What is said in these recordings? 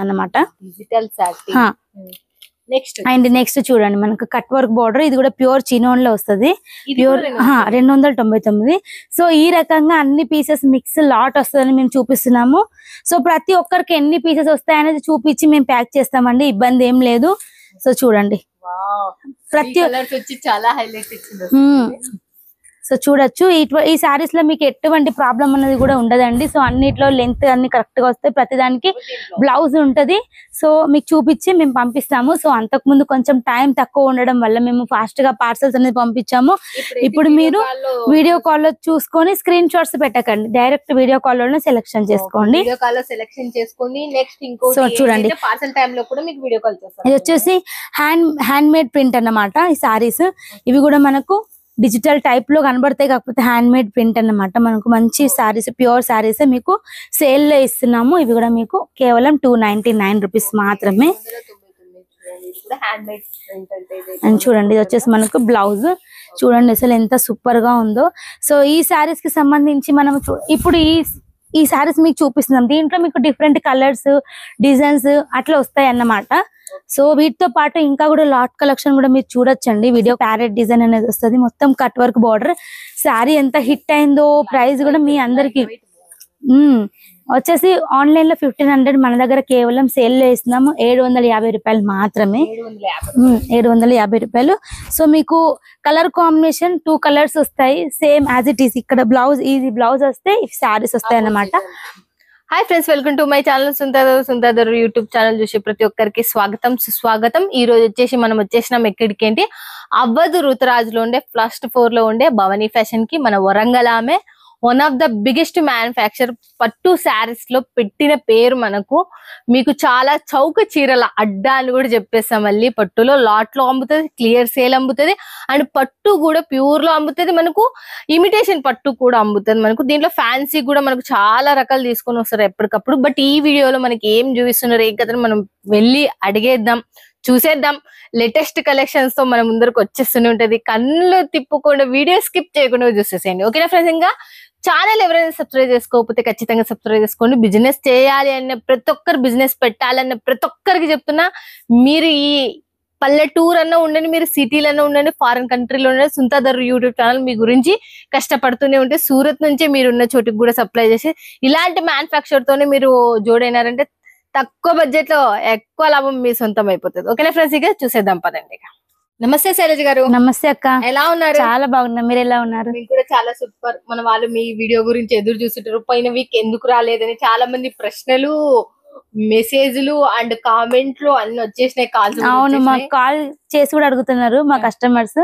అన్నమాట. Digital sorry. And next చూడండి మనకు కట్ వర్క్ బార్డర్, ఇది కూడా ప్యూర్ చినోన్ లో వస్తుంది, ప్యూర్ 299. సో ఈ రకంగా అన్ని పీసెస్ మిక్స్ లాట్ వస్తుందని మేము చూపిస్తున్నాము. సో ప్రతి ఒక్కరికి ఎన్ని పీసెస్ వస్తాయి అనేది చూపించి మేము ప్యాక్ చేస్తామండి, ఇబ్బంది ఏం లేదు. సో చూడండి ప్రతి వచ్చి చాలా హైలైట్ ఇచ్చింది. సో చూడొచ్చు ఈ సారీస్ లో మీకు ఎటువంటి ప్రాబ్లం అనేది కూడా ఉండదండి. సో అన్నిట్లో లెంత్ అన్ని కరెక్ట్ గా వస్తాయి, ప్రతిదానికి బ్లౌజ్ ఉంటది. సో మీకు చూపించి మేము పంపిస్తాము. సో అంతకు ముందు కొంచెం టైం తక్కువ ఉండడం వల్ల మేము ఫాస్ట్ గా పార్సల్స్ అనేది పంపించాము. ఇప్పుడు మీరు వీడియో కాల్ లో చూసుకొని స్క్రీన్ షాట్స్ పెట్టకండి, డైరెక్ట్ వీడియో కాల్ లోనే సెలెక్షన్ చేసుకోండి. సో చూడండి పార్సల్ టైం లో కూడా మీకు వీడియో కాల్ చేస్తాం. ఇది వచ్చేసి హ్యాండ్ మేడ్ ప్రింట్ అన్నమాట. ఈ సారీస్ ఇవి కూడా మనకు డిజిటల్ టైప్ లో కనబడతాయి, కాకపోతే హ్యాండ్ మేడ్ ప్రింట్ అన్నమాట. మనకు మంచి సారీస్, ప్యూర్ సారీస్ మీకు సేల్ లో ఇస్తున్నాము. ఇవి కూడా మీకు కేవలం 299 రూపీస్ మాత్రమే. అండ్ చూడండి ఇది వచ్చేసి మనకు బ్లౌజ్, చూడండి అసలు ఎంత సూపర్ గా ఉందో. సో ఈ సారీస్ కి సంబంధించి మనం ఇప్పుడు ఈ సారీస్ మీకు చూపిస్తున్నాం. దీంట్లో మీకు డిఫరెంట్ కలర్స్, డిజైన్స్ అట్లా వస్తాయి అన్నమాట. సో వీటితో పాటు ఇంకా కూడా లాట్ కలెక్షన్ కూడా మీరు చూడొచ్చండి. వీడియో ప్యారెట్ డిజైన్ అనేది వస్తుంది, మొత్తం కట్ వర్క్ బార్డర్. శారీ ఎంత హిట్ అయిందో, ప్రైస్ కూడా మీ అందరికి వచ్చేసి ఆన్లైన్ లో 1500, మన దగ్గర కేవలం సేల్ లో ఇస్తున్నాము 750 రూపాయలు మాత్రమే. 750 రూపాయలు. సో మీకు కలర్ కాంబినేషన్ 2 కలర్స్ వస్తాయి, సేమ్ యాజ్ ఇట్ ఈస్. ఇక్కడ బ్లౌజ్, ఇది బ్లౌజ్ వస్తే శారీస్ వస్తాయి అన్నమాట. Hi friends, welcome to my channel Sundar YouTube channel చూసి ప్రతి ఒక్కరికి స్వాగతం సుస్వాగతం. ఈ రోజు వచ్చేసి మనం వచ్చేసినాం ఎక్కడికి ఏంటి, అవ్వదు రుతురాజులో ఉండే ఫస్ట్ ఫ్లోర్ లో ఉండే భవానీ ఫ్యాషన్ కి. మన వరంగల్ ఆమె one of the biggest manufacture. పట్టు శారీస్ లో పెట్టిన పేరు మనకు. మీకు చాలా చౌక చీరల అడ్డా అని కూడా చెప్పేస్తాం. మళ్ళీ పట్టులో లాట్ లో అమ్ముతుంది, క్లియర్ సేల్ అమ్ముతుంది, అండ్ పట్టు కూడా ప్యూర్ లో అమ్ముతుంది, మనకు ఇమిటేషన్ పట్టు కూడా అమ్ముతుంది మనకు. దీంట్లో ఫ్యాన్సీ కూడా మనకు చాలా రకాలు తీసుకొని వస్తారు ఎప్పటికప్పుడు. బట్ ఈ వీడియోలో మనకి ఏం చూపిస్తున్నారు, ఏం కదా మనం వెళ్ళి అడిగేద్దాం, చూసేద్దాం. లేటెస్ట్ కలెక్షన్స్ తో మన ముందరకు వచ్చేస్తూనే ఉంటది. కళ్ళు తిప్పకుండా వీడియో స్కిప్ చేయకుండా చూసేసేయండి, ఓకేనా ఫ్రెండ్స్. ఇంకా ఛానల్ ఎవరైనా సబ్స్క్రైబ్ చేసుకోకపోతే ఖచ్చితంగా సబ్స్క్రైబ్ చేసుకోండి. బిజినెస్ చేయాలి అన్న ప్రతి ఒక్కరు, బిజినెస్ పెట్టాలన్న ప్రతి ఒక్కరికి చెప్తున్నా, మీరు ఈ పల్లెటూరు అన్న ఉండండి, మీరు సిటీలన్నా ఉండండి, ఫారెన్ కంట్రీలో ఉండండి, సుందర్ యూట్యూబ్ ఛానల్ మీ గురించి కష్టపడుతూనే ఉంటే సూరత్ నుంచే మీరు ఉన్న చోటికి కూడా సప్లై చేసి ఇలాంటి మ్యానుఫ్యాక్చర్ తోనే మీరు జోడైనారంటే తక్కువ బడ్జెట్ లో ఎక్కువ లాభం మీ సొంతం అయిపోతుంది, ఓకేనా ఫ్రెండ్స్. ఇక చూసేద్దాం పదండి. నమస్తే శైలజ గారు. నమస్తే అక్క, ఎలా ఉన్నారు? చాలా బాగున్నా, మీరు ఎలా ఉన్నారు? మీకు కూడా చాలా సూపర్. మన వాళ్ళు మీ వీడియో గురించి ఎదురు చూస్తుంటారు. పోయిన వీక్ ఎందుకు రాలేదని చాలా మంది ప్రశ్నలు, మెసేజ్లు అండ్ కామెంట్లు అన్ని వచ్చేసినాయి, కాల్స్. అవును, మాకు కాల్ చేసి కూడా అడుగుతున్నారు మా కస్టమర్స్.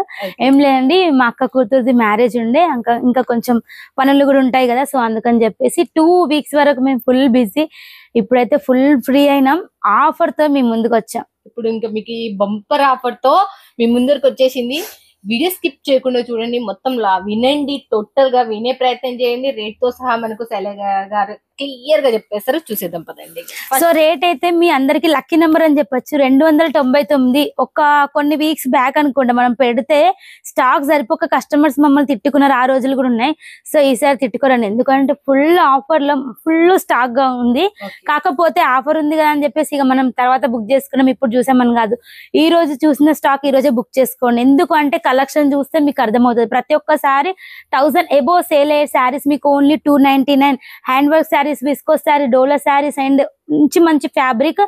ఏం లేదండి, మా అక్క కూతురుది మ్యారేజ్ ఉండే, ఇంకా కొంచెం పనులు కూడా ఉంటాయి కదా, సో అందుకని చెప్పేసి 2 వీక్స్ వరకు మేము ఫుల్ బిజీ. ఇప్పుడైతే ఫుల్ ఫ్రీ అయినాం, ఆఫర్ తో మేము ముందుకు వచ్చాం. ఇప్పుడు ఇంకా మీకు ఈ బంపర్ ఆఫర్ తో మీ ముందరకు వచ్చేసింది. వీడియో స్కిప్ చేయకుండా చూడండి, మొత్తం వినండి, టోటల్ గా వినే ప్రయత్నం చేయండి. రేట్ తో సహా మనకు శైలజ గారు క్లియర్ గా చెప్పేస్తారు, చూసేద్దాం పదండి. సో రేట్ అయితే మీ అందరికి లక్కీ నెంబర్ అని చెప్పొచ్చు, 299. కొన్ని వీక్స్ బ్యాక్ అనుకుంటా మనం పెడితే స్టాక్ సరిపోక కస్టమర్స్ మమ్మల్ని తిట్టుకున్నారు, ఆ రోజులు కూడా ఉన్నాయి. సో ఈసారి తిట్టుకోరండి, ఎందుకంటే ఫుల్ ఆఫర్ లో ఫుల్ స్టాక్ గా ఉంది. కాకపోతే ఆఫర్ ఉంది కదా అని చెప్పేసి ఇక మనం తర్వాత బుక్ చేసుకున్నాం, ఇప్పుడు చూసామని కాదు. ఈ రోజు చూసిన స్టాక్ ఈ రోజే బుక్ చేసుకోండి. ఎందుకు అంటే కలెక్షన్ చూస్తే మీకు అర్థమవుతుంది. ప్రతి ఒక్కసారి 1000 అబోవ్ సేల్ అయ్యే శారీస్ మీకు only 299. Hand work saris, visco sari, dola saris and మంచి ఫ్యాబ్రిక్,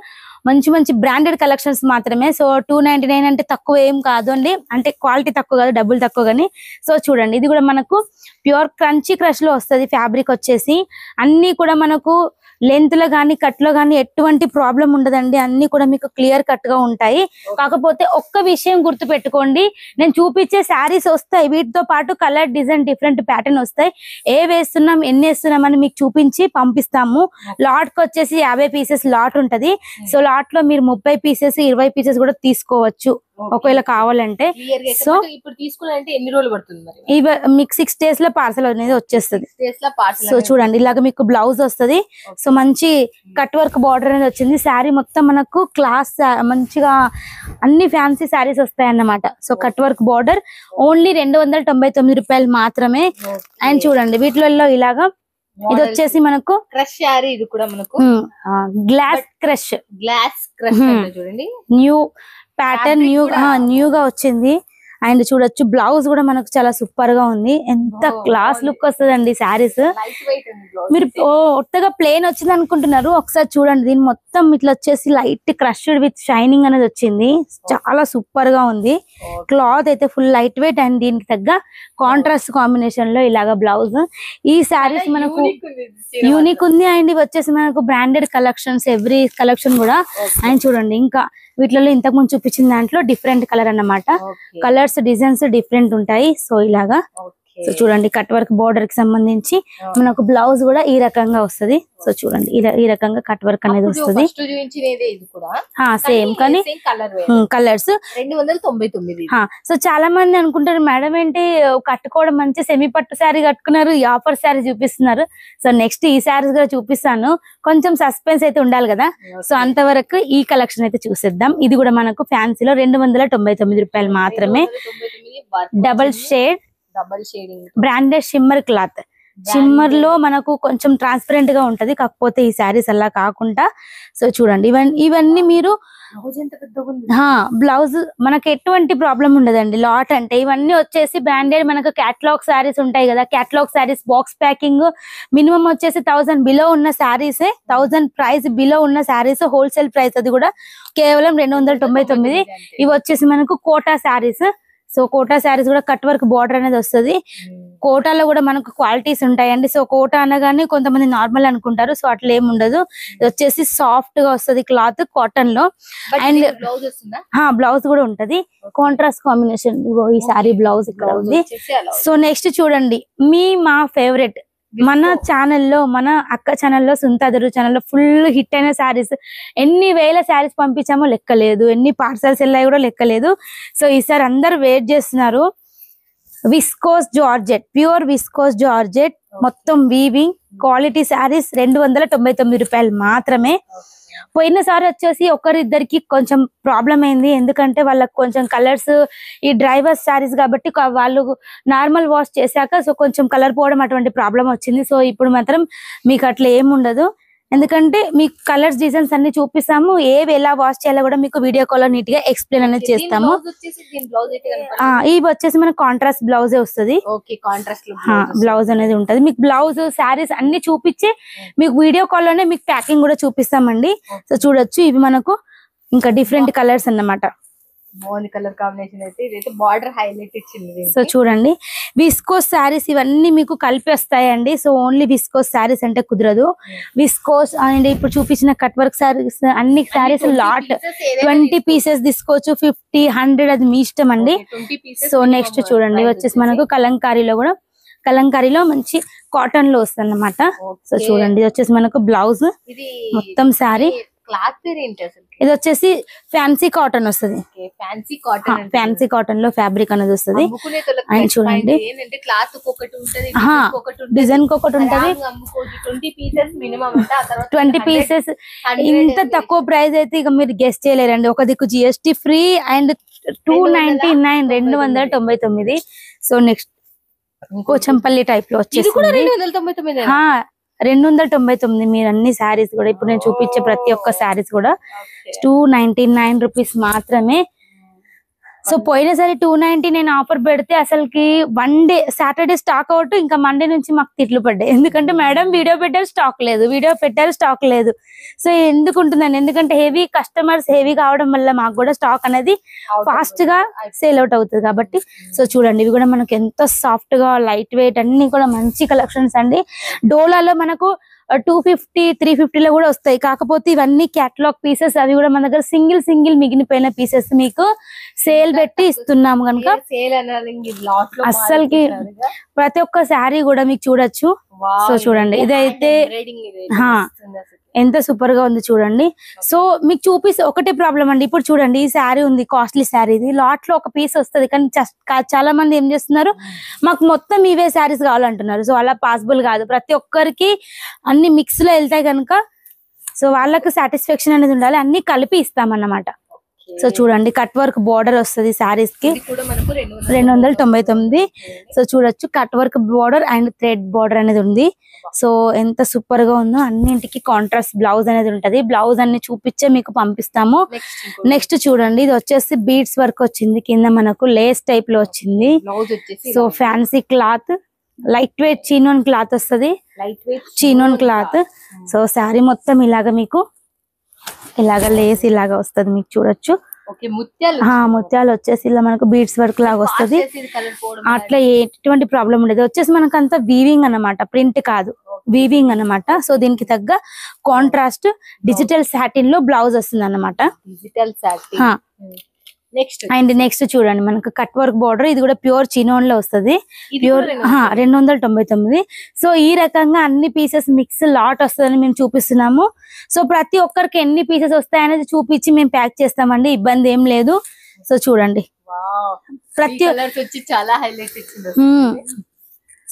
మంచి బ్రాండెడ్ కలెక్షన్స్ మాత్రమే. సో 299 అంటే తక్కువ ఏం కాదు అండి, అంటే క్వాలిటీ తక్కువ కాదు, డబ్బులు తక్కువ కానీ. సో చూడండి, ఇది కూడా మనకు ప్యూర్ క్రంచీ క్రష్ లో వస్తుంది. ఫ్యాబ్రిక్ వచ్చేసి అన్ని కూడా మనకు లెంత్ లో గానీ కట్ లో గానీ ఎటువంటి ప్రాబ్లం ఉండదండి, అన్ని కూడా మీకు క్లియర్ కట్ గా ఉంటాయి. కాకపోతే ఒక్క విషయం గుర్తు పెట్టుకోండి, నేను చూపించే శారీస్ వస్తాయి, వీటితో పాటు కలర్, డిజైన్, డిఫరెంట్ ప్యాటర్న్ వస్తాయి. ఏ వేస్తున్నాం, ఎన్ని వేస్తున్నాం అని మీకు చూపించి పంపిస్తాము. లాట్ కి వచ్చేసి 50 పీసెస్ లాట్ ఉంటది. సో లాట్ లో మీరు 30 పీసెస్, 20 పీసెస్ కూడా తీసుకోవచ్చు ఒకవేళ కావాలంటే. సో ఇప్పుడు తీసుకున్నారంటే ఎన్ని రోజులు పడుతుంది? మీకు 6 days లో పార్సల్ అనేది వచ్చేస్తుంది. సో చూడండి, ఇలాగ మీకు బ్లౌజ్ వస్తుంది. సో మంచి కట్ వర్క్ బార్డర్ అనేది వచ్చింది. శారీ మొత్తం మనకు క్లాస్ మంచిగా అన్ని ఫ్యాన్సీ శారీస్ వస్తాయి అన్నమాట. So cut work border only 299 రూపాయలు మాత్రమే. అండ్ చూడండి, వీటిలలో ఇలాగా ఇది వచ్చేసి మనకు క్రష్ శారీ, ఇది కూడా మనకు గ్లాస్ క్రష్ చూడండి, న్యూ ప్యాటర్న్, న్యూగా వచ్చింది. అండ్ చూడొచ్చు బ్లౌజ్ కూడా మనకు చాలా సూపర్ గా ఉంది. ఎంత క్లాస్ లుక్ వస్తుందండి శారీస్. మీరు ఒట్టగా ప్లేన్ వచ్చింది అనుకుంటున్నారు, ఒకసారి చూడండి. దీని మొత్తం ఇట్లా వచ్చేసి లైట్ క్రష్డ్ విత్ షైనింగ్ అనేది వచ్చింది. చాలా సూపర్ గా ఉంది. క్లాత్ అయితే ఫుల్ లైట్ వెయిట్ అండ్ దీనికి తగ్గ కాంట్రాస్ట్ కాంబినేషన్ లో ఇలాగా బ్లౌజ్. ఈ శారీస్ మనకు యూనిక్ ఉంది. అండ్ ఇవి వచ్చేసి మనకు బ్రాండెడ్ కలెక్షన్స్, ఎవ్రీ కలెక్షన్ కూడా. అండ్ చూడండి ఇంకా వీటిలో ఇంతకు ముందు చూపించిన దాంట్లో డిఫరెంట్ కలర్ అన్నమాట. కలర్స్ డిజైన్స్ డిఫరెంట్ ఉంటాయి. సో ఇలాగా సో చూడండి కట్ వర్క్ బోర్డర్ కి సంబంధించి మనకు బ్లౌజ్ కూడా ఈ రకంగా వస్తుంది. సో చూడండి ఈ రకంగా కట్ వర్క్ అనేది వస్తుంది. సేమ్ కానీ కలర్స్ 299. సో చాలా మంది అనుకుంటారు మేడం ఏంటి కట్టుకోవడం మంచి సెమీ పట్టు శారీ కట్టుకున్నారు, ఈ ఆఫర్ శారీ చూపిస్తున్నారు. సో నెక్స్ట్ ఈ శారీస్ కూడా చూపిస్తాను. కొంచెం సస్పెన్స్ అయితే ఉండాలి కదా. సో అంతవరకు ఈ కలెక్షన్ అయితే చూసేద్దాం. ఇది కూడా మనకు ఫ్యాన్సీలో 299 రూపాయలు మాత్రమే. Double shading branded shimmer cloth. Shimmer లో మనకు కొంచెం ట్రాన్స్పరెంట్ గా ఉంటది, కాకపోతే ఈ శారీస్ అలా కాకుండా. సో చూడండి ఇవన్నీ మీరు బ్లౌజ్ మనకు ఎటువంటి ప్రాబ్లం ఉండదండి. లాట్ అంటే ఇవన్నీ వచ్చేసి బ్రాండెడ్ మనకు క్యాటలాగ్ శారీస్ ఉంటాయి కదా, catalogue saris box packing minimum వచ్చేసి 1000 బిలో ఉన్న శారీస్, 1000 ప్రైస్ బిలో ఉన్న శారీస్ హోల్సేల్ ప్రైస్ అది కూడా కేవలం 299. ఇవి వచ్చేసి మనకు Kota saris. So Kota saris కూడా కట్ వర్క్ బార్డర్ అనేది వస్తుంది. కోటాలో కూడా మనకు క్వాలిటీస్ ఉంటాయండి. సో కోటా అనగానే కొంతమంది నార్మల్ అనుకుంటారు, సో అట్లా ఏమి ఉండదు. ఇది వచ్చేసి సాఫ్ట్ గా వస్తుంది క్లాత్ కాటన్ లో. అండ్ బ్లౌజ్ కూడా ఉంటది కాంట్రాస్ట్ కాంబినేషన్. ఈ శారీ బ్లౌజ్ ఇక్కడ ఉంది. సో నెక్స్ట్ చూడండి మా ఫేవరెట్ మన ఛానల్లో, మన అక్క ఛానల్లో, సుంతాదరు ఛానల్లో ఫుల్ హిట్ అయిన శారీస్. ఎన్ని వేల శారీస్ పంపించామో లెక్కలేదు, ఎన్ని పార్సల్స్ వెళ్ళాయి కూడా లెక్కలేదు. సో ఈసారి అందరు వెయిట్ చేస్తున్నారు. Viscose georgette, pure viscose georgette, మొత్తం వీవింగ్ క్వాలిటీ శారీస్ 299 రూపాయలు మాత్రమే. పోయినసారి వచ్చేసి ఒకరిద్దరికి కొంచెం ప్రాబ్లం అయింది, ఎందుకంటే వాళ్ళకి కొంచెం కలర్స్ ఈ డ్రైవర్స్ శారీస్ కాబట్టి వాళ్ళు నార్మల్ వాష్ చేశాక సో కొంచెం కలర్ పోవడం అటువంటి ప్రాబ్లం వచ్చింది. సో ఇప్పుడు మాత్రం మీకు అట్లా ఏముండదు, ఎందుకంటే మీకు కలర్స్ డిజైన్స్ అన్ని చూపిస్తాము. ఏవి ఎలా వాష్ చేయాలో కూడా మీకు వీడియో కాల్ లో నీట్ గా ఎక్స్ప్లెయిన్ అనేది చేస్తాము. ఇవి వచ్చేసి మనకు కాంట్రాస్ట్ బ్లౌజే వస్తుంది. బ్లౌజ్ అనేది ఉంటది. మీకు బ్లౌజ్ శారీస్ అన్ని చూపించి మీకు వీడియో కాల్ లోనే మీకు ప్యాకింగ్ కూడా చూపిస్తామండి. సో చూడొచ్చు ఇవి మనకు ఇంకా డిఫరెంట్ కలర్స్ అన్నమాట. కలర్ కాంబినేషన్ అయితే ఇదైతే బార్డర్ హైలైట్ ఇచ్చింది. సో చూడండి విస్కోస్ శారీస్ ఇవన్నీ మీకు కలిపి వస్తాయండి. సో ఓన్లీ విస్కోస్ శారీస్ అంటే కుదరదు. విస్కోస్ అండ్ ఇప్పుడు చూపించిన కట్ వర్క్ శారీస్ అన్ని శారీస్ లాట్ 20 పీసెస్ తీసుకోవచ్చు, 50, 100 అది మీ ఇష్టం అండి. సో నెక్స్ట్ చూడండి వచ్చేసి మనకు కలంకారీలో కూడా, కలంకారీలో మంచి కాటన్ లో వస్తుంది అన్నమాట. సో చూడండి ఇది వచ్చేసి మనకు బ్లౌజ్ మొత్తం శారీ. క్లాత్ పేరు ఏంటి అసలు? ఇది వచ్చేసి ఫ్యాన్సీ కాటన్ వస్తుంది. ఫ్యాన్సీ కాటన్ లో ఫ్యాబ్రిక్ అనేది వస్తుంది. అండ్ చూడండి డిజైన్ ఒకటి ఉంటది. 20 పీసెస్ ఇంత తక్కువ ప్రైస్ అయితే ఇక మీరు గెస్ట్ చేయలేరండి. ఒక దిక్కు GST free and 299 299. So next Kochampalli type లో వచ్చేసి 299. మీరు అన్ని శారీస్ కూడా ఇప్పుడు నేను చూపించే ప్రతి ఒక్క శారీస్ కూడా 299 రూపీస్ మాత్రమే. సో పోయినసారి 299 ఆఫర్ పెడితే అసలుకి 1 డే సాటర్డే స్టాక్ అవుట్, ఇంకా మండే నుంచి మాకు తిట్లు పడ్డాయి. ఎందుకంటే మేడం వీడియో పెట్టారు స్టాక్ లేదు, వీడియో పెట్టారు స్టాక్ లేదు. సో ఎందుకు ఉంటుందండి, ఎందుకంటే హెవీ కస్టమర్స్ హెవీ కావడం వల్ల మాకు కూడా స్టాక్ అనేది ఫాస్ట్ గా సేల్ అవుట్ అవుతుంది కాబట్టి. సో చూడండి ఇవి కూడా మనకు ఎంతో సాఫ్ట్ గా లైట్ వెయిట్ అన్ని కూడా మంచి కలెక్షన్స్ అండి. డోలాలో మనకు 250, 350 లో కూడా వస్తాయి. కాకపోతే ఇవన్నీ క్యాటలాగ్ పీసెస్, అవి కూడా మన దగ్గర సింగిల్ మిగిలిపోయిన పీసెస్ మీకు సేల్ పెట్టి ఇస్తున్నాము కనుక అస్సలకి ప్రతి ఒక్క శారీ కూడా మీకు చూడొచ్చు. సో చూడండి ఇదైతే ఎంత సూపర్ గా ఉంది చూడండి. సో మీకు చూపిస్తే ఒకటే ప్రాబ్లం అండి. ఇప్పుడు చూడండి ఈ శారీ ఉంది, కాస్ట్లీ శారీ, ఇది లాట్ లో ఒక పీస్ వస్తుంది. కానీ చాలా మంది ఏం చేస్తున్నారు, మాకు మొత్తం ఇవే శారీస్ కావాలంటున్నారు. సో అలా పాసిబుల్ కాదు. ప్రతి ఒక్కరికి అన్ని మిక్స్ లో వెళ్తాయి కనుక సో వాళ్ళకి సాటిస్ఫాక్షన్ అనేది ఉండాలి. అన్ని కలిపి ఇస్తామన్నమాట. సో చూడండి కట్ వర్క్ బోర్డర్ వస్తుంది సారీస్ కి 299. సో చూడొచ్చు cut work border and thread border అనేది ఉంది. సో ఎంత సూపర్ గా ఉందో. అన్నింటికి కాంట్రాస్ట్ బ్లౌజ్ అనేది ఉంటది. బ్లౌజ్ అన్ని చూపించే మీకు పంపిస్తాము. నెక్స్ట్ చూడండి ఇది వచ్చేసి బీడ్స్ వర్క్ వచ్చింది, కింద మనకు లేస్ టైప్ లో వచ్చింది. So fancy cloth, light weight chinon cloth వస్తుంది, చీనోన్ క్లాత్. సో శారీ మొత్తం ఇలాగ మీకు ఇలాగ లేస్ ఇలాగ వస్తుంది, మీకు చూడొచ్చు. ముత్యాలు వచ్చేసి ఇలా మనకు బీడ్స్ వర్క్ లాగా వస్తుంది. అట్లా ఎటువంటి ప్రాబ్లం ఉండదు. వచ్చేసి మనకు అంతా వీవింగ్ అన్నమాట, ప్రింట్ కాదు, వీవింగ్ అన్నమాట. సో దీనికి తగ్గ కాంట్రాస్ట్ డిజిటల్ సాటిన్ లో బ్లౌజ్ వస్తుంది అన్నమాట. అండ్ నెక్స్ట్ చూడండి మనకు కట్ వర్క్ బోర్డర్, ఇది కూడా ప్యూర్ చినోన్ లో వస్తుంది, ప్యూర్ 299. సో ఈ రకంగా అన్ని పీసెస్ మిక్స్ లాట్ వస్తుందని మేము చూపిస్తున్నాము. సో ప్రతి ఒక్కరికి ఎన్ని పీసెస్ వస్తాయనేది చూపించి మేము ప్యాక్ చేస్తామండి, ఇబ్బంది ఏం లేదు. సో చూడండి ప్రతి చాలా హైలైట్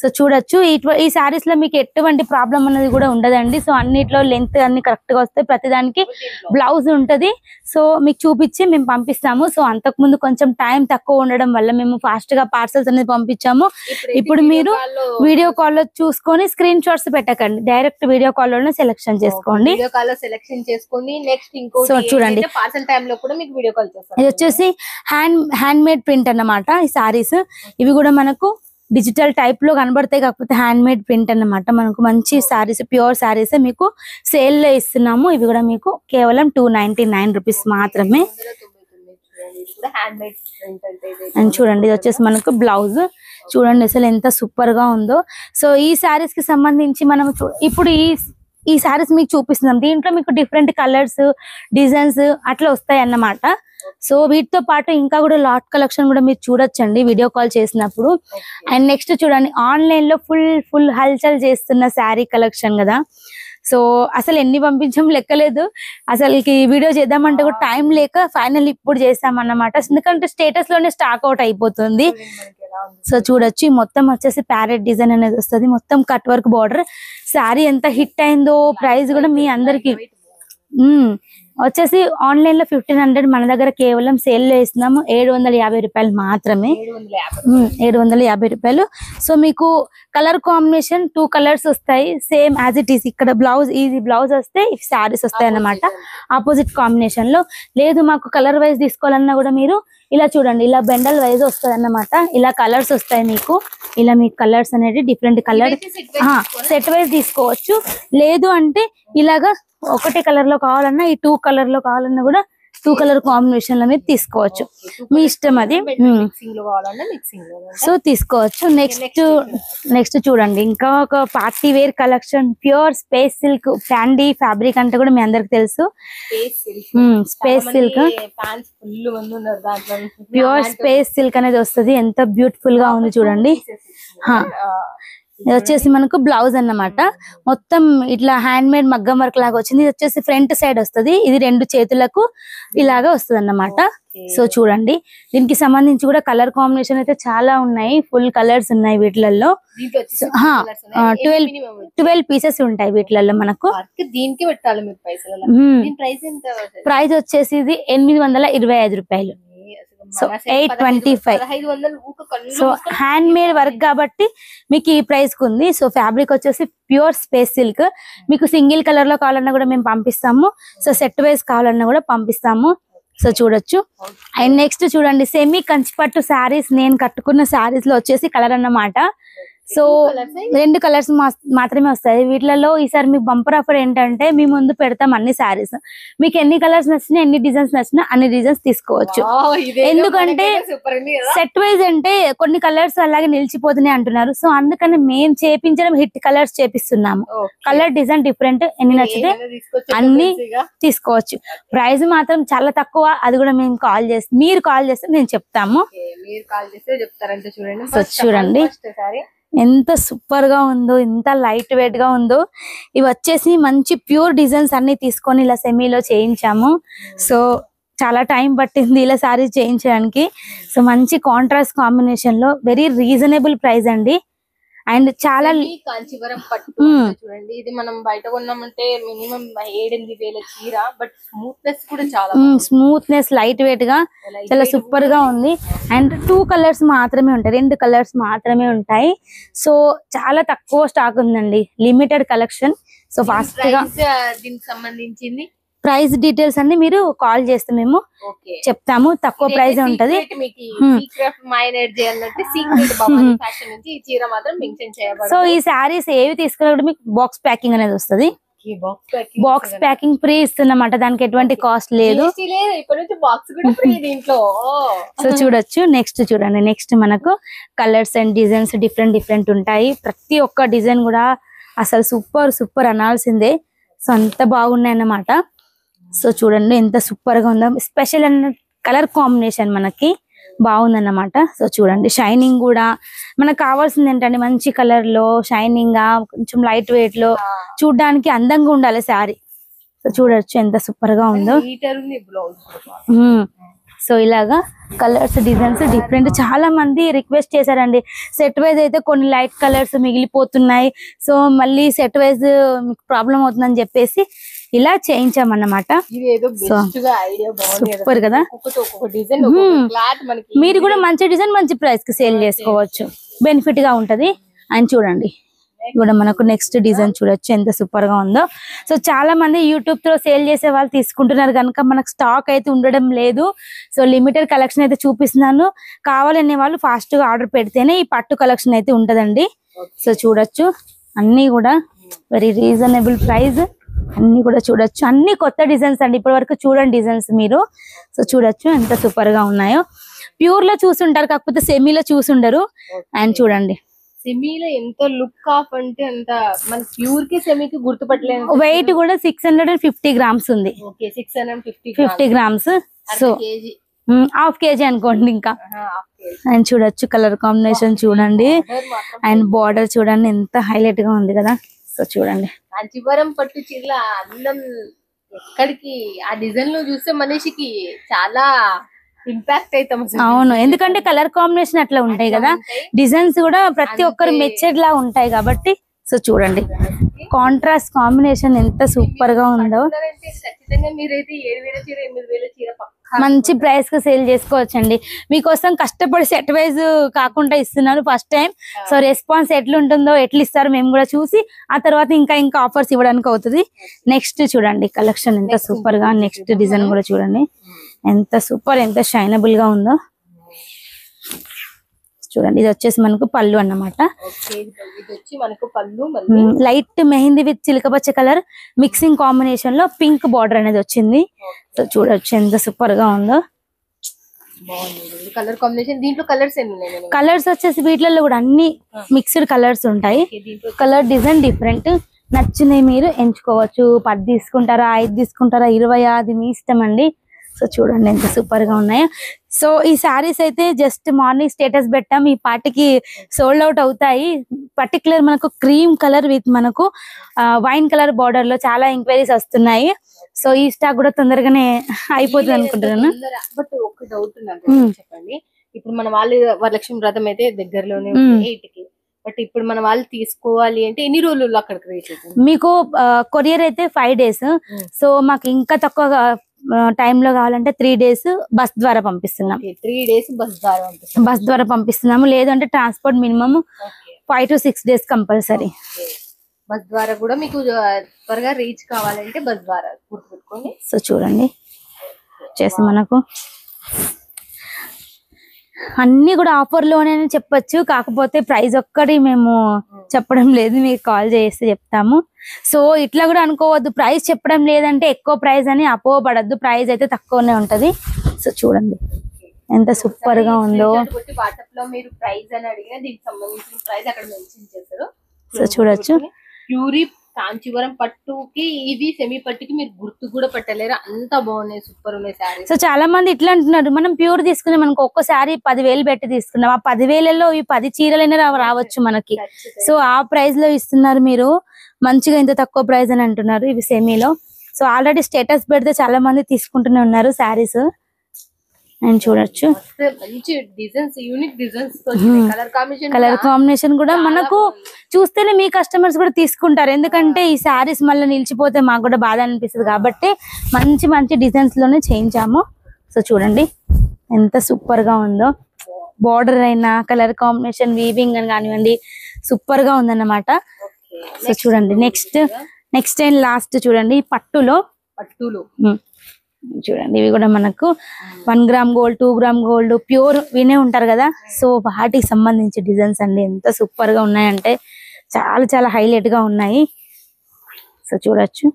సో చూడొచ్చు. ఈ సారీస్ లో మీకు ఎటువంటి ప్రాబ్లం అనేది కూడా ఉండదండి. సో అన్నిట్లో లెంత్ అన్ని కరెక్ట్ గా వస్తాయి, ప్రతి దానికి బ్లౌజ్ ఉంటది. సో మీకు చూపించి మేము పంపిస్తాము. సో అంతకు ముందు కొంచెం టైం తక్కువ ఉండడం వల్ల మేము ఫాస్ట్ గా పార్సల్స్ అనేది పంపించాము. ఇప్పుడు మీరు వీడియో కాల్ లో చూసుకొని స్క్రీన్ షాట్స్ పెట్టకండి, డైరెక్ట్ వీడియో కాల్ లోనే సెలెక్షన్ చేసుకోండి. సో చూడండి పార్సల్ టైం లో కూడా మీకు వీడియో కాల్ చేస్తాం. ఇది వచ్చేసి హ్యాండ్ మేడ్ ప్రింట్ అన్నమాట. ఈ సారీస్ ఇవి కూడా మనకు డిజిటల్ టైప్ లో కనబడతాయి, కాకపోతే హ్యాండ్ మేడ్ ప్రింట్ అన్నమాట. మనకు మంచి సారీస్, ప్యూర్ సారీస్ మీకు సేల్ లో ఇస్తున్నాము. ఇవి కూడా మీకు కేవలం 299 రూపీస్ మాత్రమే. అండ్ చూడండి ఇది వచ్చేసి మనకు బ్లౌజ్, చూడండి అసలు ఎంత సూపర్ గా ఉందో. సో ఈ సారీస్ కి సంబంధించి మనం ఇప్పుడు ఈ సారీస్ మీకు చూపిస్తున్నాం. దీంట్లో మీకు డిఫరెంట్ కలర్స్, డిజైన్స్ అట్లా వస్తాయి అన్నమాట. సో వీటితో పాటు ఇంకా కూడా లాట్ కలెక్షన్ కూడా మీరు చూడొచ్చండి వీడియో కాల్ చేసినప్పుడు. అండ్ నెక్స్ట్ చూడండి ఆన్లైన్ లో ఫుల్ హల్చల్ చేస్తున్న శారీ కలెక్షన్ కదా. సో అసలు ఎన్ని పంపించాం లెక్కలేదు. అసలుకి వీడియో చేద్దామంటే కూడా టైం లేక ఫైనల్ ఇప్పుడు చేసామన్నమాట. ఎందుకంటే స్టేటస్ లోనే స్టాక్ అవుట్ అయిపోతుంది. సో చూడొచ్చు మొత్తం వచ్చేసి ప్యారెట్ డిజైన్ అనేది వస్తుంది, మొత్తం కట్ వర్క్ బార్డర్. శారీ ఎంత హిట్ అయిందో, ప్రైస్ కూడా మీ అందరికి వచ్చేసి ఆన్లైన్ లో 1500, మన దగ్గర కేవలం సేల్ లో ఇస్తున్నాము 750 రూపాయలు మాత్రమే. 750 రూపాయలు. సో మీకు కలర్ కాంబినేషన్ 2 కలర్స్ వస్తాయి, సేమ్ యాజ్ ఇట్ ఈస్. ఇక్కడ బ్లౌజ్, ఇది బ్లౌజ్ వస్తే శారీస్ వస్తాయి అన్నమాట ఆపోజిట్ కాంబినేషన్ లో. లేదు మాకు కలర్ వైజ్ తీసుకోవాలన్నా కూడా మీరు ఇలా చూడండి, ఇలా బెండల్ వైజ్ వస్తుంది అన్నమాట. ఇలా కలర్స్ వస్తాయి మీకు, ఇలా మీకు కలర్స్ అనేది డిఫరెంట్ కలర్ సెట్ వైజ్ తీసుకోవచ్చు. లేదు అంటే ఇలాగా ఒకటే కలర్ లో కావాలన్నా, ఈ 2 కలర్ లో కావాలన్నా కూడా 2 కలర్ కాంబినేషన్ లో మీరు తీసుకోవచ్చు, మీ ఇష్టం అది. సో తీసుకోవచ్చు. నెక్స్ట్ చూడండి ఇంకా ఒక party wear collection, pure space silk ఫ్యాండీ ఫ్యాబ్రిక్ అంటే కూడా మీ అందరికి తెలుసు. Space silk, pure space silk అనేది వస్తుంది. ఎంత బ్యూటిఫుల్ గా ఉంది చూడండి. ఇది వచ్చేసి మనకు బ్లౌజ్ అన్నమాట. మొత్తం ఇట్లా హ్యాండ్ మేడ్ మగ్గం వర్క్ లాగా వచ్చింది. ఇది వచ్చేసి ఫ్రంట్ సైడ్ వస్తుంది, ఇది 2 చేతులకు ఇలాగా వస్తుంది అన్నమాట. సో చూడండి దీనికి సంబంధించి కూడా కలర్ కాంబినేషన్ అయితే చాలా ఉన్నాయి, ఫుల్ కలర్స్ ఉన్నాయి వీటిలలో. 12 పీసెస్ ఉంటాయి వీటిలలో మనకు. దీనికి పెట్టాలి మీరు ప్రైస్ వచ్చేసి ఇది 825 రూపాయలు. So 825. So hand made work కాబట్టి మీకు ఈ ప్రైస్ కు ఉంది. సో ఫ్యాబ్రిక్ వచ్చేసి ప్యూర్ స్పేస్ సిల్క్. మీకు సింగిల్ కలర్ లో కావాలన్నా కూడా మేము పంపిస్తాము. సో సెట్ వైజ్ కావాలన్నా కూడా పంపిస్తాము. సో చూడొచ్చు. అండ్ నెక్స్ట్ చూడండి సెమీ కంచిపట్టు శారీస్, నేను కట్టుకున్న శారీస్ లో వచ్చేసి కలర్ అన్నమాట. సో 2 కలర్స్ మాత్రమే వస్తాయి వీటిలలో. ఈసారి మీకు బంపర్ ఆఫర్ ఏంటంటే మీ ముందు పెడతాం అన్ని శారీస్, మీకు ఎన్ని కలర్స్ నచ్చినా, ఎన్ని డిజైన్స్ నచ్చినా అన్ని డిజైన్స్ తీసుకోవచ్చు. ఎందుకంటే సెట్ వైజ్ అంటే కొన్ని కలర్స్ అలాగే నిలిచిపోతున్నాయి అంటున్నారు. సో అందుకని మేము చేపించడం హిట్ కలర్స్ చేపిస్తున్నాము. కలర్ డిజైన్ డిఫరెంట్, ఎన్ని నచ్చితే అన్ని తీసుకోవచ్చు. ప్రైస్ మాత్రం చాలా తక్కువ, అది కూడా మేము మీరు కాల్ చేస్తే మేము చెప్తాము. సో చూడండి ఎంత సూపర్ గా ఉందో, ఎంత లైట్ వెయిట్ గా ఉందో. ఇవి వచ్చేసి మంచి ప్యూర్ డిజైన్స్ అన్ని తీసుకొని ఇలా సెమీలో చేయించాము. సో చాలా టైం పట్టింది ఇలా సారీ చేయించడానికి. సో మంచి కాంట్రాస్ట్ కాంబినేషన్ లో వెరీ రీజనబుల్ ప్రైస్ అండి. అండ్ చాలా కాంచీవరం పట్టు చూడండి. ఇది మనం బయట కొన్నామంటే మినిమం 7-8 వేల చీర. బట్ స్మూత్నెస్ కూడా చాలా స్మూత్నెస్, లైట్ వెయిట్ గా చాలా సూపర్ గా ఉంది. అండ్ 2 కలర్స్ మాత్రమే ఉంటాయి, 2 కలర్స్ మాత్రమే ఉంటాయి. సో చాలా తక్కువ స్టాక్ ఉందండి, లిమిటెడ్ కలెక్షన్. సో ఫాస్ట్ గా దీనికి సంబంధించింది ప్రైస్ డీటెయిల్స్ అన్ని మీరు కాల్ చేస్తే మేము చెప్తాము. తక్కువ ప్రైస్ ఉంటది. సో ఈ శారీస్ ఏవి తీసుకున్నప్పుడు మీకు బాక్స్ ప్యాకింగ్ అనేది వస్తుంది. బాక్స్ ప్యాకింగ్ ఫ్రీ ఇస్తున్నమాట, దానికి ఎటువంటి కాస్ట్ లేదు. సో చూడొచ్చు. నెక్స్ట్ చూడండి, నెక్స్ట్ మనకు కలర్స్ అండ్ డిజైన్స్ డిఫరెంట్ ఉంటాయి. ప్రతి ఒక్క డిజైన్ కూడా అసలు సూపర్ అనాల్సిందే. సో అంత బాగున్నాయి అన్నమాట. సో చూడండి ఎంత సూపర్ గా ఉందో. స్పెషల్ అన్న కలర్ కాంబినేషన్ మనకి బాగుందన్నమాట. సో చూడండి, షైనింగ్ కూడా మనకు కావాల్సింది ఏంటంటే మంచి కలర్ లో షైనింగ్ గా, కొంచెం లైట్ వెయిట్ లో, చూడడానికి అందంగా ఉండాలి శారీ. సో చూడొచ్చు ఎంత సూపర్ గా ఉందో. సో ఇలాగా కలర్స్ డిజైన్స్ డిఫరెంట్. చాలా మంది రిక్వెస్ట్ చేశారండి, సెట్ వైజ్ అయితే కొన్ని లైట్ కలర్స్ మిగిలిపోతున్నాయి, సో మళ్ళీ సెట్ వైజ్ మీకు ప్రాబ్లం అవుతుందని చెప్పేసి ఇలా చేయించామన్నమాట. సూపర్ కదా. మీరు కూడా మంచి డిజైన్ మంచి ప్రైస్ కి సేల్ చేసుకోవచ్చు, బెనిఫిట్ గా ఉంటది. అని చూడండి కూడా మనకు నెక్స్ట్ డిజైన్ చూడొచ్చు ఎంత సూపర్ గా ఉందో. సో చాలా మంది యూట్యూబ్ తో సేల్ చేసే వాళ్ళు తీసుకుంటున్నారు కనుక మనకు స్టాక్ అయితే ఉండడం లేదు. సో లిమిటెడ్ కలెక్షన్ అయితే చూపిస్తున్నాను. కావాలనే వాళ్ళు ఫాస్ట్ గా ఆర్డర్ పెడితేనే ఈ పట్టు కలెక్షన్ అయితే ఉంటదండి. సో చూడొచ్చు, అన్ని కూడా వెరీ రీజనబుల్ ప్రైస్. అన్ని కూడా చూడొచ్చు, అన్ని కొత్త డిజైన్స్ అండి. ఇప్పటి వరకు చూడండి డిజైన్స్ మీరు. సో చూడొచ్చు ఎంత సూపర్ గా ఉన్నాయో. ప్యూర్ లో చూసుంటారు, కాకపోతే సెమీలో చూసుండరు. అండ్ చూడండి సెమీలో ఎంత లుక్ ఆఫ్ అంటే అంత మన ప్యూర్ కి సెమీకి గుర్తుపట్టలేదు. వెయిట్ కూడా 650 గ్రామ్స్ ఉంది. 650 గ్రామ్స్. సో హాఫ్ కేజీ అనుకోండి ఇంకా. అండ్ చూడొచ్చు కలర్ కాంబినేషన్ చూడండి, అండ్ బార్డర్ చూడండి ఎంత హైలైట్ గా ఉంది కదా. సో చూడండి కాంచీవరం పట్టు చీరల అందం ఎక్కడికి ఆ డిజైన్ లో చూస్తే మనిషికి చాలా ఇంపాక్ట్ అవుతాం. అవును, ఎందుకంటే కలర్ కాంబినేషన్ అట్లా ఉంటాయి కదా, డిజైన్స్ కూడా ప్రతి ఒక్కరు మెచ్చేడ్ లా ఉంటాయి కాబట్టి. సో చూడండి కాంట్రాస్ట్ కాంబినేషన్ ఎంత సూపర్ గా ఉందో. ఖచ్చితంగా మీరైతే 7,000 చీర 8,000 చీర మంచి ప్రైస్ కి సేల్ చేసుకోవచ్చండి. మీకోసం కష్టపడి సెట్ వైజ్ కాకుండా ఇస్తున్నాను ఫస్ట్ టైం. సో రెస్పాన్స్ ఎట్లుంటుందో, ఎట్లా ఇస్తారో మేము కూడా చూసి ఆ తర్వాత ఇంకా ఆఫర్స్ ఇవ్వడానికి అవుతుంది. నెక్స్ట్ చూడండి కలెక్షన్ ఎంత సూపర్ గా. నెక్స్ట్ డిజైన్ కూడా చూడండి ఎంత సూపర్, ఎంత షైనబుల్ గా ఉందో. చూడండి ఇది వచ్చేసి మనకు పళ్ళు అన్నమాట. లైట్ మెహందీ విత్ చిలకపచ్చ కలర్ మిక్సింగ్ కాంబినేషన్ లో పింక్ బార్డర్ అనేది వచ్చింది. సో చూడొచ్చు ఎంత సూపర్ గా ఉందో. కలర్ కాంబినేషన్ దీంట్లో కలర్స్ కలర్స్ వచ్చేసి వీటిలలో కూడా అన్ని మిక్స్డ్ కలర్స్ ఉంటాయి. కలర్ డిజైన్ డిఫరెంట్, నచ్చినవి మీరు ఎంచుకోవచ్చు. 10 తీసుకుంటారా, 5 తీసుకుంటారా, 20, అది మీ ఇష్టం అండి. సో చూడండి ఎంత సూపర్ గా ఉన్నాయో. సో ఈ శారీస్ అయితే జస్ట్ మార్నింగ్ స్టేటస్ పెట్టాం, ఈ పార్టీకి సోల్డ్ అవుట్ అవుతాయి. పర్టికులర్ మనకు క్రీమ్ కలర్ విత్ మనకు వైన్ కలర్ బార్డర్ లో చాలా ఎంక్వైరీస్ వస్తున్నాయి. సో ఈ స్టాక్ కూడా తొందరగానే అయిపోతుంది అనుకుంటున్నాను. బట్ ఒక డౌట్ చెప్పండి, ఇప్పుడు మన వాళ్ళు వరలక్ష్మి వ్రతం అయితే దగ్గరలోనే 8కి, బట్ ఇప్పుడు మన వాళ్ళు తీసుకోవాలి అంటే ఎన్ని రోజులు అక్కడికి రీచ్ అవుతుంది? మీకు కొరియర్ అయితే 5 days. సో మాకు ఇంకా తక్కువ టైమ్ లో కావాలంటే 3 days బస్ ద్వారా పంపిస్తున్నాం. 3 days బస్ ద్వారా పంపిస్తున్నాము. లేదంటే transport minimum 5 to 6 days compulsory. Bus ద్వారా కూడా మీకు త్వరగా రీచ్ కావాలంటే బస్ ద్వారా గుర్తుపెట్టుకోండి. సో చూడండి వచ్చేసి మనకు అన్ని కూడా ఆఫర్ లోనే చెప్పొచ్చు, కాకపోతే ప్రైస్ ఒక్కటి మేము చెప్పడం లేదు, మీకు కాల్ చేస్తే చెప్తాము. సో ఇట్లా కూడా అనుకోవద్దు, ప్రైస్ చెప్పడం లేదంటే ఎక్కువ ప్రైస్ అని అపోహపడద్దు, ప్రైస్ అయితే తక్కువనే ఉంటది. సో చూడండి ఎంత సూపర్ గా ఉందో. వాట్సాప్ లో మీరు ప్రైస్ అని అడిగినా దీనికి సంబంధించిన ప్రైస్ అక్కడ మెన్షన్ చేస్తారు. సో చూడొచ్చు ప్యూరీ కాంచీవరం పట్టుకి ఇవి సెమీ పట్టుకి మీరు గుర్తు కూడా పెట్టలేరు, అంత బాగున్నాయి, సూపర్ ఉన్నాయి శారీస్. సో చాలా మంది ఇట్లా అంటున్నారు, మనం ప్యూర్ తీసుకున్నాం మనకు ఒక్క శారీ 10,000 పెట్టి తీసుకున్నాం, ఆ 10,000లో ఈ 10 చీరలైనా రావచ్చు మనకి. సో ఆ ప్రైస్ లో ఇస్తున్నారు మీరు, మంచిగా ఇంత తక్కువ ప్రైస్ అని అంటున్నారు ఇవి సెమీలో. సో ఆల్రెడీ స్టేటస్ పెడితే చాలా మంది తీసుకుంటూనే ఉన్నారు శారీస్. అండ్ చూడొచ్చు మంచి designs, unique designs, colour combination కూడా మనకు చూస్తేనే మీ కస్టమర్స్ కూడా తీసుకుంటారు. ఎందుకంటే ఈ శారీస్ మళ్ళీ నిలిచిపోతే మాకు కూడా బాధ అనిపిస్తుంది కాబట్టి మంచి మంచి డిజైన్స్ లోనే చేయించాము. సో చూడండి ఎంత సూపర్ గా ఉందో. బార్డర్ అయినా కలర్ కాంబినేషన్ వీవింగ్ అని కానివ్వండి సూపర్ గా ఉందన్నమాట. సో చూడండి నెక్స్ట్ అండ్ లాస్ట్ చూడండి పట్టులో చూడండి ఇవి కూడా మనకు 1 gram gold 2 gram gold pure వినే ఉంటారు కదా. సో వాటికి సంబంధించి డిజైన్స్ అండి ఎంత సూపర్ గా ఉన్నాయంటే చాలా చాలా హైలైట్ గా ఉన్నాయి. సో చూడొచ్చు.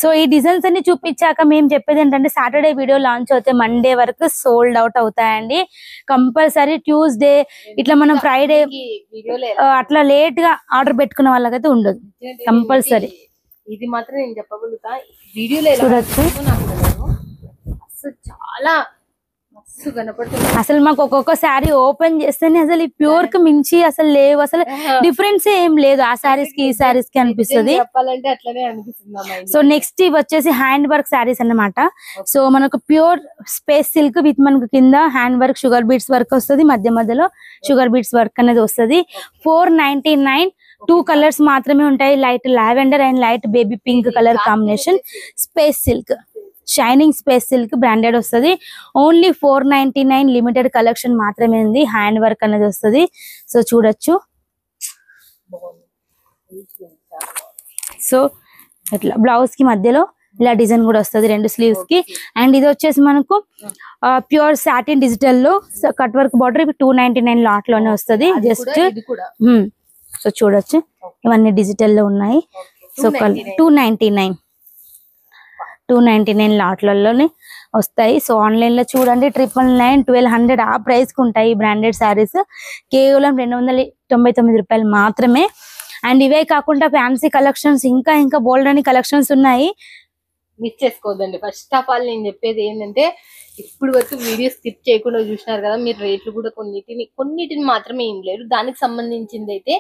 సో ఈ డిజైన్స్ అన్ని చూపించాక మేము చెప్పేది ఏంటంటే సాటర్డే వీడియో లాంచ్ అవుతే మండే వరకు సోల్డ్ అవుట్ అవుతాయండి. కంపల్సరీ ట్యూస్డే ఇట్లా మనం ఫ్రైడే అట్లా లేట్ గా ఆర్డర్ పెట్టుకున్న వాళ్ళకైతే ఉండదు కంపల్సరీ. ఇది మాత్రం నేను చెప్పగలుగుతా, వీడియోలో చూడొచ్చు అసలు చాలా మస్తు కనపడుతుంది. అసలు మాకు ఒక్కొక్క శారీ ఓపెన్ చేస్తేనే అసలు ఈ ప్యూర్ కి మించి అసలు లేవు, అసలు డిఫరెన్స్ ఏం లేదు ఆ శారీస్ కి ఈ శారీస్ కి అనిపిస్తుంది. చెప్పాలంటే అట్లనే అనిపిస్తుంది. సో నెక్స్ట్ ఇవి వచ్చేసి హ్యాండ్ వర్క్ శారీస్ అన్నమాట. సో మనకు ప్యూర్ స్పేస్ సిల్క్ విత్ మనకు కింద hand work sugar beads work వస్తుంది, మధ్య మధ్యలో షుగర్ బీడ్స్ వర్క్ అనేది వస్తుంది. 499 2 కలర్స్ మాత్రమే ఉంటాయి, light lavender and light baby pink colour combination. Space silk shining space silk branded వస్తుంది. ఓన్లీ 499 లిమిటెడ్ కలెక్షన్ మాత్రమే ఉంది. హ్యాండ్ వర్క్ అనేది వస్తుంది. సో చూడొచ్చు. సో ఇట్లా బ్లౌజ్ కి మధ్యలో ఇలా డిజైన్ కూడా వస్తుంది 2 స్లీవ్స్ కి. అండ్ ఇది వచ్చేసి మనకు ప్యూర్ సాటిన్ డిజిటల్ లో కట్ వర్క్ బార్డర్. ఇవి 299 లాట్ లోనే వస్తుంది జస్ట్. సో చూడొచ్చు ఇవన్నీ డిజిటల్ లో ఉన్నాయి. సో 299 లాట్లలోనే వస్తాయి. సో ఆన్లైన్ లో చూడండి 999 1200 ఆ ప్రైస్ కి ఉంటాయి బ్రాండెడ్ శారీస్. కేవలం 299 రూపాయలు మాత్రమే. అండ్ ఇవే కాకుండా ఫ్యాన్సీ కలెక్షన్స్ ఇంకా బోల్డ్ అని కలెక్షన్స్ ఉన్నాయి, మిస్ చేసుకోవద్దండి. ఫస్ట్ ఆఫ్ ఆల్ నేను చెప్పేది ఏంటంటే ఇప్పుడు వరకు వీడియో స్కిప్ చేయకుండా చూసినారు కదా, మీరు రేట్లు కూడా కొన్నిటిని మాత్రమే ఏం లేదు. దానికి సంబంధించింది అయితే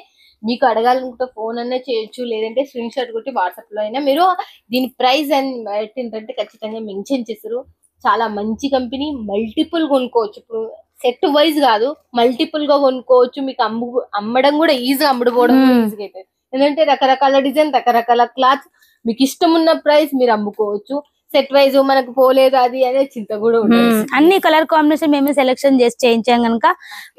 మీకు అడగాలనుకుంటే ఫోన్ అనే చేయొచ్చు, లేదంటే స్క్రీన్ షాట్ కొట్టి వాట్సాప్ లో అయినా మీరు దీని ప్రైస్ అండ్ ఏంటంటే ఖచ్చితంగా మెన్షన్ చేస్తారు. చాలా మంచి కంపెనీ, మల్టిపుల్ కొనుక్కోవచ్చు. ఇప్పుడు సెట్ వైజ్ కాదు, మల్టిపుల్ గా కొనుక్కోవచ్చు. మీకు అమ్మడం కూడా ఈజీగా అమ్ముడుపోవడం ఈజీగా అవుతుంది. ఎందుకంటే రకరకాల డిజైన్, రకరకాల క్లాత్, మీకు ఇష్టం ఉన్న ప్రైస్ మీరు అమ్ముకోవచ్చు. సెట్ వైజ్ మనకు పోలేదు అది అనే చింత కూడా ఉంటుంది. అన్ని కలర్ కాంబినేషన్ మేమే సెలెక్షన్ చేసి చేయించాం కనుక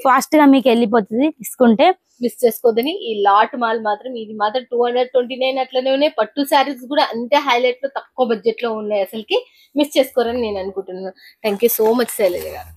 ఫాస్ట్ గా మీకు వెళ్ళిపోతుంది తీసుకుంటే. మిస్ చేసుకోదని ఈ లాట్ మాల్ మాత్రం ఇది మాత్రం 229 అట్లనే ఉన్నాయి. పట్టు శారీస్ కూడా అంతే హైలైట్ లో తక్కువ బడ్జెట్ లో ఉన్నాయి. అసలుకి మిస్ చేసుకోరని నేను అనుకుంటున్నాను. Thank you so much Shailaja గారు.